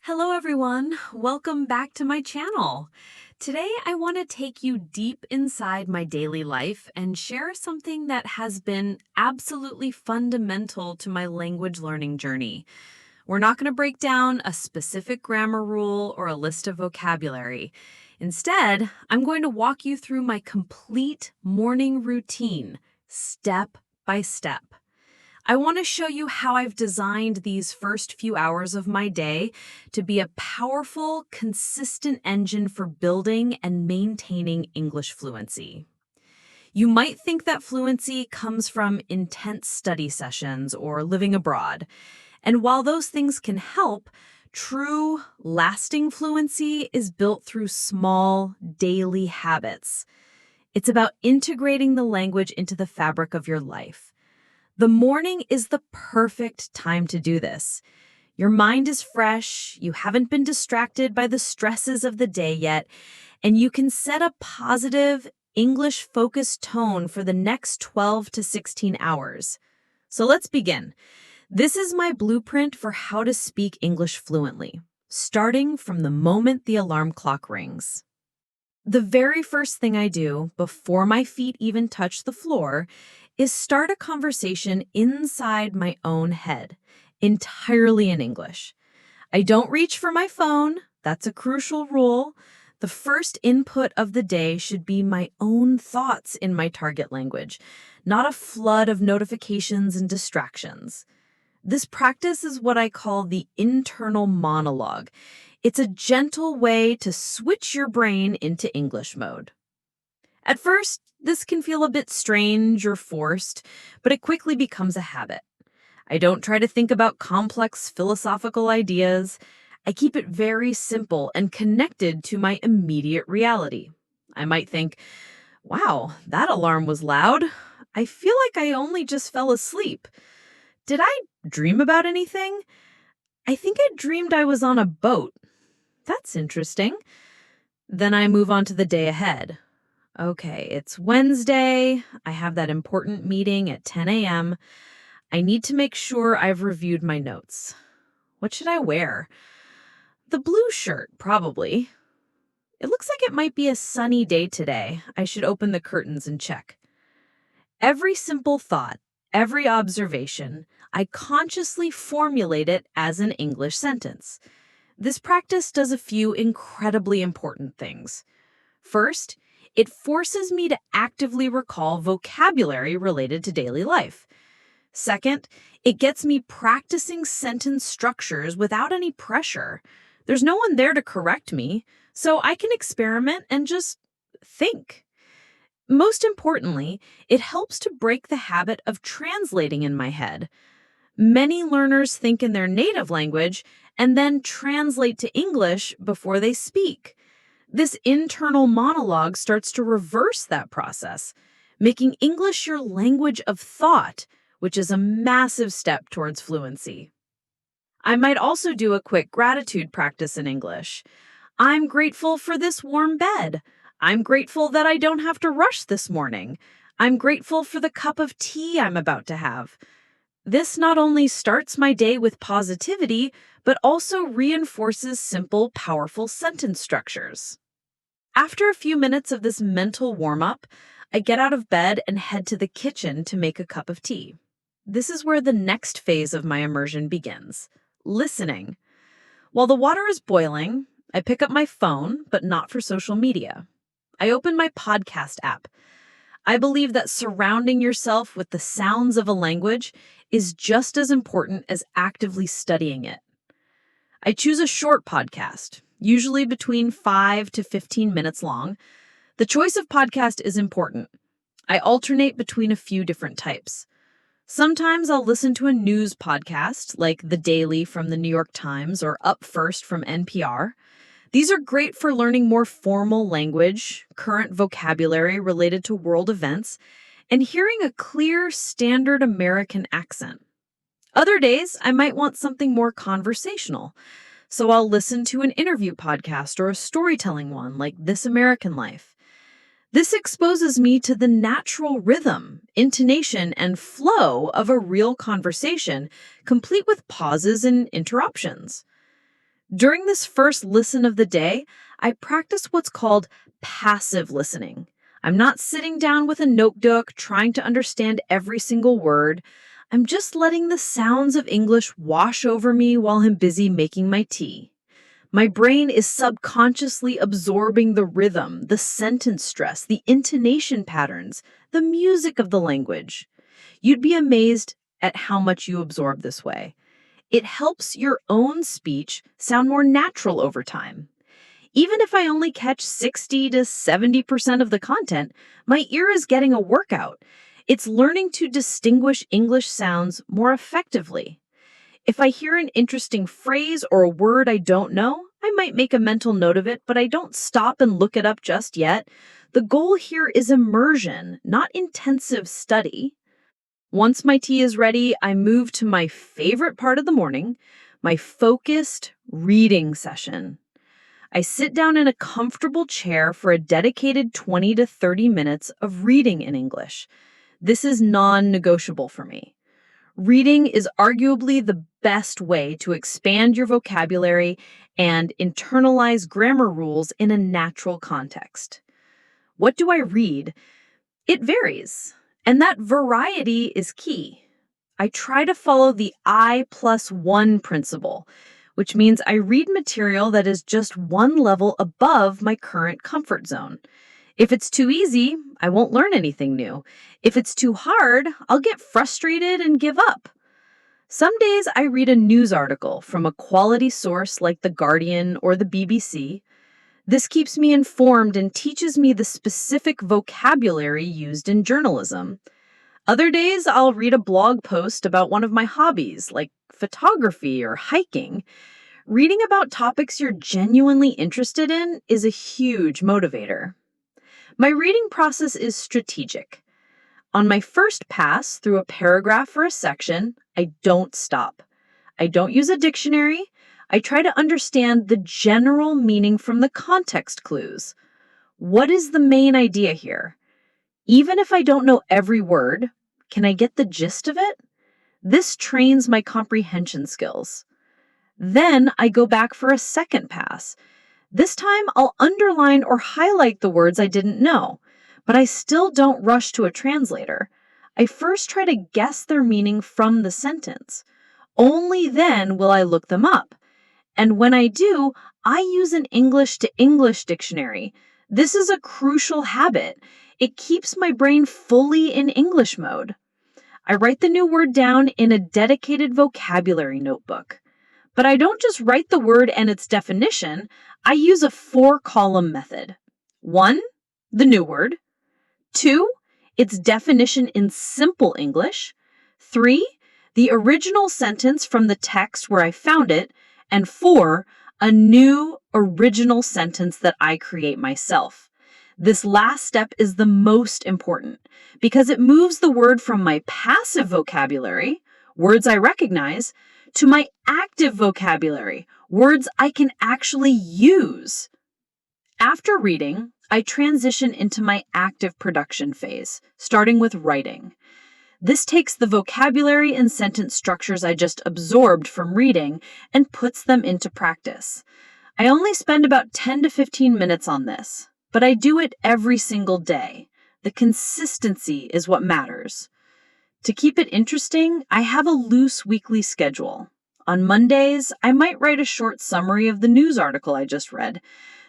Hello everyone, welcome back to my channel. Today I want to take you deep inside my daily life and share something that has been absolutely fundamental to my language learning journey. We're not going to break down a specific grammar rule or a list of vocabulary. Instead, I'm going to walk you through my complete morning routine, step by step. I want to show you how I've designed these first few hours of my day to be a powerful, consistent engine for building and maintaining English fluency. You might think that fluency comes from intense study sessions or living abroad. And while those things can help, true, lasting fluency is built through small, daily habits. It's about integrating the language into the fabric of your life. The morning is the perfect time to do this. Your mind is fresh, you haven't been distracted by the stresses of the day yet, and you can set a positive, English-focused tone for the next 12 to 16 hours. So let's begin. This is my blueprint for how to speak English fluently, starting from the moment the alarm clock rings. The very first thing I do before my feet even touch the floor is start a conversation inside my own head, entirely in English. I don't reach for my phone. That's a crucial rule. The first input of the day should be my own thoughts in my target language, not a flood of notifications and distractions. This practice is what I call the internal monologue. It's a gentle way to switch your brain into English mode. At first, this can feel a bit strange or forced, but it quickly becomes a habit. I don't try to think about complex philosophical ideas. I keep it very simple and connected to my immediate reality. I might think, wow, that alarm was loud. I feel like I only just fell asleep. Did I dream about anything? I think I dreamed I was on a boat. That's interesting. Then I move on to the day ahead. Okay, it's Wednesday. I have that important meeting at 10 a.m. I need to make sure I've reviewed my notes. What should I wear? The blue shirt, probably. It looks like it might be a sunny day today. I should open the curtains and check. Every simple thought, every observation, I consciously formulate it as an English sentence. This practice does a few incredibly important things. First, it forces me to actively recall vocabulary related to daily life. Second, it gets me practicing sentence structures without any pressure. There's no one there to correct me, so I can experiment and just think. Most importantly, it helps to break the habit of translating in my head. Many learners think in their native language and then translate to English before they speak. This internal monologue starts to reverse that process, making English your language of thought, which is a massive step towards fluency. I might also do a quick gratitude practice in English. I'm grateful for this warm bed. I'm grateful that I don't have to rush this morning. I'm grateful for the cup of tea I'm about to have. This not only starts my day with positivity, but also reinforces simple, powerful sentence structures. After a few minutes of this mental warm-up, I get out of bed and head to the kitchen to make a cup of tea. This is where the next phase of my immersion begins, listening. While the water is boiling, I pick up my phone, but not for social media. I open my podcast app. I believe that surrounding yourself with the sounds of a language is just as important as actively studying it. I choose a short podcast, usually between 5 to 15 minutes long. The choice of podcast is important. I alternate between a few different types. Sometimes I'll listen to a news podcast, like The Daily from the New York Times or Up First from NPR. These are great for learning more formal language, current vocabulary related to world events, and hearing a clear, standard American accent. Other days, I might want something more conversational, so I'll listen to an interview podcast or a storytelling one like This American Life. This exposes me to the natural rhythm, intonation, and flow of a real conversation, complete with pauses and interruptions. During this first listen of the day, I practice what's called passive listening. I'm not sitting down with a notebook trying to understand every single word. I'm just letting the sounds of English wash over me while I'm busy making my tea. My brain is subconsciously absorbing the rhythm, the sentence stress, the intonation patterns, the music of the language. You'd be amazed at how much you absorb this way. It helps your own speech sound more natural over time. Even if I only catch 60 to 70% of the content, my ear is getting a workout. It's learning to distinguish English sounds more effectively. If I hear an interesting phrase or a word I don't know, I might make a mental note of it, but I don't stop and look it up just yet. The goal here is immersion, not intensive study. Once my tea is ready, I move to my favorite part of the morning, my focused reading session. I sit down in a comfortable chair for a dedicated 20 to 30 minutes of reading in English. This is non-negotiable for me. Reading is arguably the best way to expand your vocabulary and internalize grammar rules in a natural context. What do I read? It varies, and that variety is key. I try to follow the I+1 principle, which means I read material that is just one level above my current comfort zone. If it's too easy, I won't learn anything new. If it's too hard, I'll get frustrated and give up. Some days I read a news article from a quality source like The Guardian or the BBC. This keeps me informed and teaches me the specific vocabulary used in journalism. Other days, I'll read a blog post about one of my hobbies, like photography or hiking. Reading about topics you're genuinely interested in is a huge motivator. My reading process is strategic. On my first pass through a paragraph or a section, I don't stop. I don't use a dictionary. I try to understand the general meaning from the context clues. What is the main idea here? Even if I don't know every word, can I get the gist of it? This trains my comprehension skills. Then I go back for a second pass. This time I'll underline or highlight the words I didn't know, but I still don't rush to a translator. I first try to guess their meaning from the sentence. Only then will I look them up. And when I do, I use an English to English dictionary. This is a crucial habit. It keeps my brain fully in English mode. I write the new word down in a dedicated vocabulary notebook. But I don't just write the word and its definition. I use a 4-column method. 1, the new word. 2, its definition in simple English. 3, the original sentence from the text where I found it. And 4, a new original sentence that I create myself. This last step is the most important because it moves the word from my passive vocabulary, words I recognize, to my active vocabulary, words I can actually use. After reading, I transition into my active production phase, starting with writing. This takes the vocabulary and sentence structures I just absorbed from reading and puts them into practice. I only spend about 10 to 15 minutes on this, but I do it every single day. The consistency is what matters. To keep it interesting, I have a loose weekly schedule. On Mondays, I might write a short summary of the news article I just read.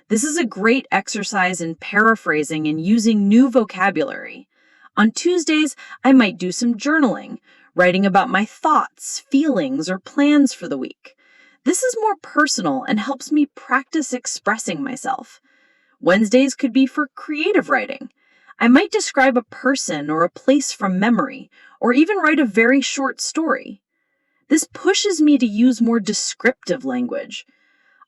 This is a great exercise in paraphrasing and using new vocabulary. On Tuesdays, I might do some journaling, writing about my thoughts, feelings, or plans for the week. This is more personal and helps me practice expressing myself. Wednesdays could be for creative writing. I might describe a person or a place from memory, or even write a very short story. This pushes me to use more descriptive language.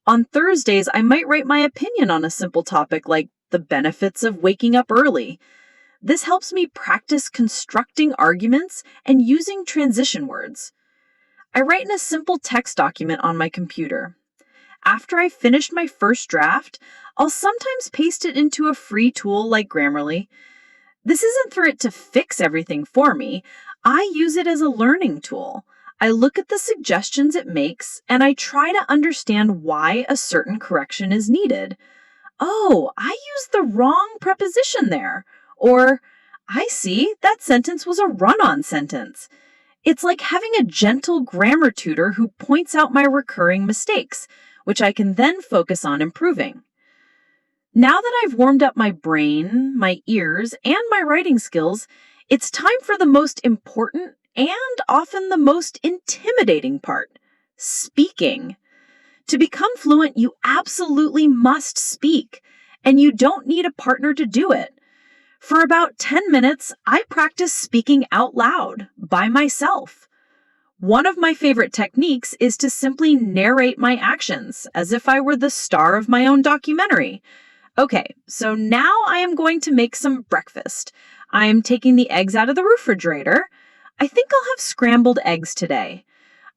On Thursdays, I might write my opinion on a simple topic like the benefits of waking up early. This helps me practice constructing arguments and using transition words. I write in a simple text document on my computer. After I finished my first draft, I'll sometimes paste it into a free tool like Grammarly. This isn't for it to fix everything for me. I use it as a learning tool. I look at the suggestions it makes and I try to understand why a certain correction is needed. Oh, I used the wrong preposition there. Or, I see, that sentence was a run-on sentence. It's like having a gentle grammar tutor who points out my recurring mistakes, which I can then focus on improving. Now that I've warmed up my brain, my ears, and my writing skills, it's time for the most important and often the most intimidating part: speaking. To become fluent, you absolutely must speak, and you don't need a partner to do it. For about 10 minutes, I practice speaking out loud by myself. One of my favorite techniques is to simply narrate my actions as if I were the star of my own documentary. Okay, so now I am going to make some breakfast. I am taking the eggs out of the refrigerator. I think I'll have scrambled eggs today.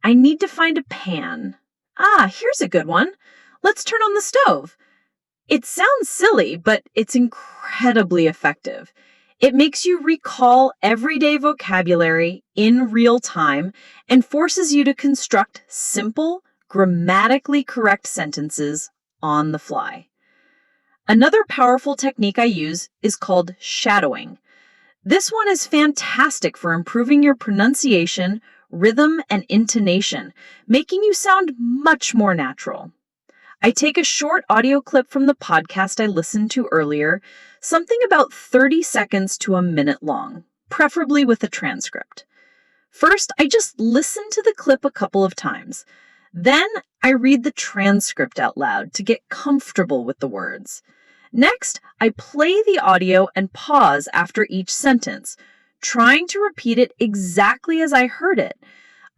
I need to find a pan. Here's a good one. Let's turn on the stove. It sounds silly, but it's incredibly effective. It makes you recall everyday vocabulary in real time and forces you to construct simple, grammatically correct sentences on the fly. Another powerful technique I use is called shadowing. This one is fantastic for improving your pronunciation, rhythm, and intonation, making you sound much more natural. I take a short audio clip from the podcast I listened to earlier, something about 30 seconds to a minute long, preferably with a transcript. First, I just listen to the clip a couple of times. Then, I read the transcript out loud to get comfortable with the words. Next, I play the audio and pause after each sentence, trying to repeat it exactly as I heard it.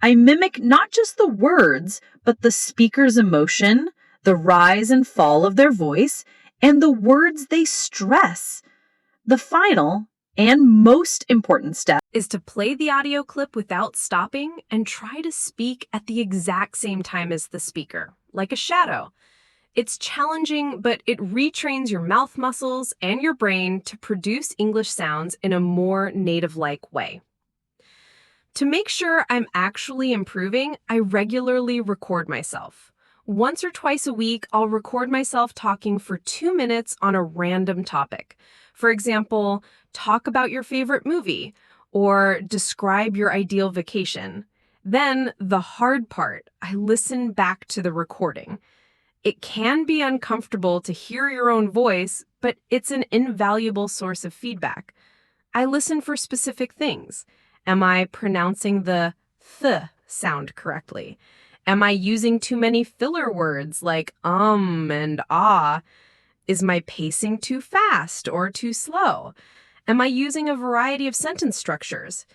I mimic not just the words, but the speaker's emotion, the rise and fall of their voice, and the words they stress. The final and most important step is to play the audio clip without stopping and try to speak at the exact same time as the speaker, like a shadow. It's challenging, but it retrains your mouth muscles and your brain to produce English sounds in a more native-like way. To make sure I'm actually improving, I regularly record myself. Once or twice a week, I'll record myself talking for 2 minutes on a random topic. For example, talk about your favorite movie or describe your ideal vacation. Then, the hard part, I listen back to the recording. It can be uncomfortable to hear your own voice, but it's an invaluable source of feedback. I listen for specific things. Am I pronouncing the th sound correctly? Am I using too many filler words like and ah? Is my pacing too fast or too slow? Am I using a variety of sentence structures?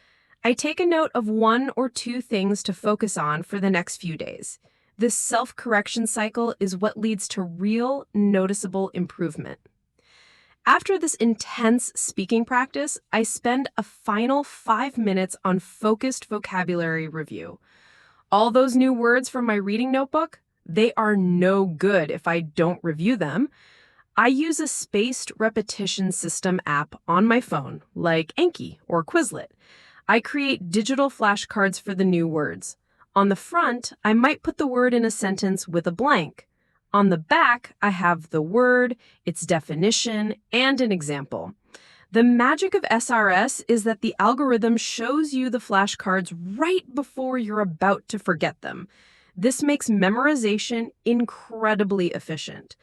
I take a note of 1 or 2 things to focus on for the next few days. This self-correction cycle is what leads to real, noticeable improvement. After this intense speaking practice, I spend a final 5 minutes on focused vocabulary review. All those new words from my reading notebook, they are no good if I don't review them. I use a spaced repetition system app on my phone, like Anki or Quizlet. I create digital flashcards for the new words. On the front, I might put the word in a sentence with a blank. On the back, I have the word, its definition, and an example. The magic of SRS is that the algorithm shows you the flashcards right before you're about to forget them. This makes memorization incredibly efficient.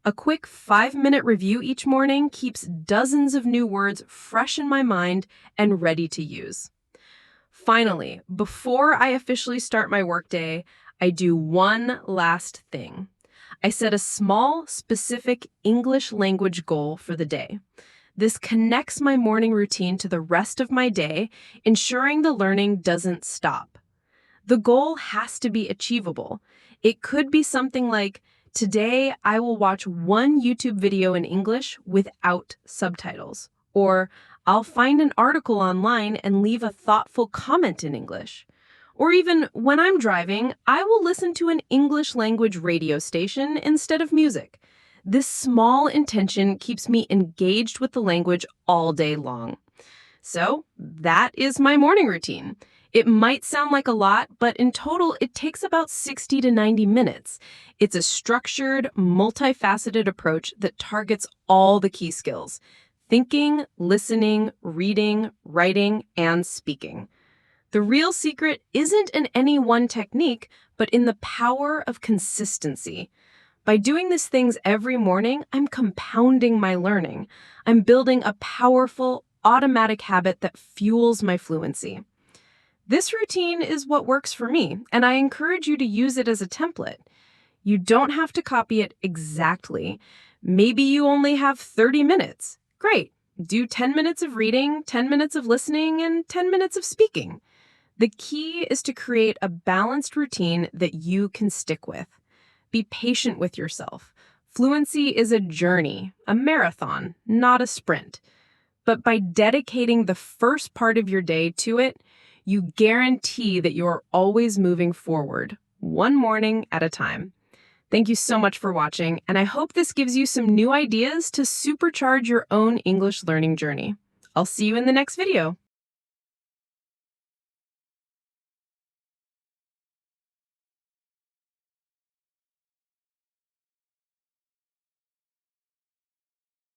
A quick 5-minute review each morning keeps dozens of new words fresh in my mind and ready to use. Finally, before I officially start my workday, I do one last thing. I set a small, specific English language goal for the day. This connects my morning routine to the rest of my day, ensuring the learning doesn't stop. The goal has to be achievable. It could be something like, today I will watch 1 YouTube video in English without subtitles, or I'll find an article online and leave a thoughtful comment in English. Or even when I'm driving, I will listen to an English language radio station instead of music. This small intention keeps me engaged with the language all day long. So that is my morning routine. It might sound like a lot, but in total, it takes about 60 to 90 minutes. It's a structured, multifaceted approach that targets all the key skills: thinking, listening, reading, writing, and speaking. The real secret isn't in any one technique, but in the power of consistency. By doing these things every morning, I'm compounding my learning. I'm building a powerful, automatic habit that fuels my fluency. This routine is what works for me, and I encourage you to use it as a template. You don't have to copy it exactly. Maybe you only have 30 minutes. Great. Do 10 minutes of reading, 10 minutes of listening, and 10 minutes of speaking. The key is to create a balanced routine that you can stick with. Be patient with yourself. Fluency is a journey, a marathon, not a sprint. But by dedicating the first part of your day to it, you guarantee that you're always moving forward, one morning at a time. Thank you so much for watching, and I hope this gives you some new ideas to supercharge your own English learning journey. I'll see you in the next video.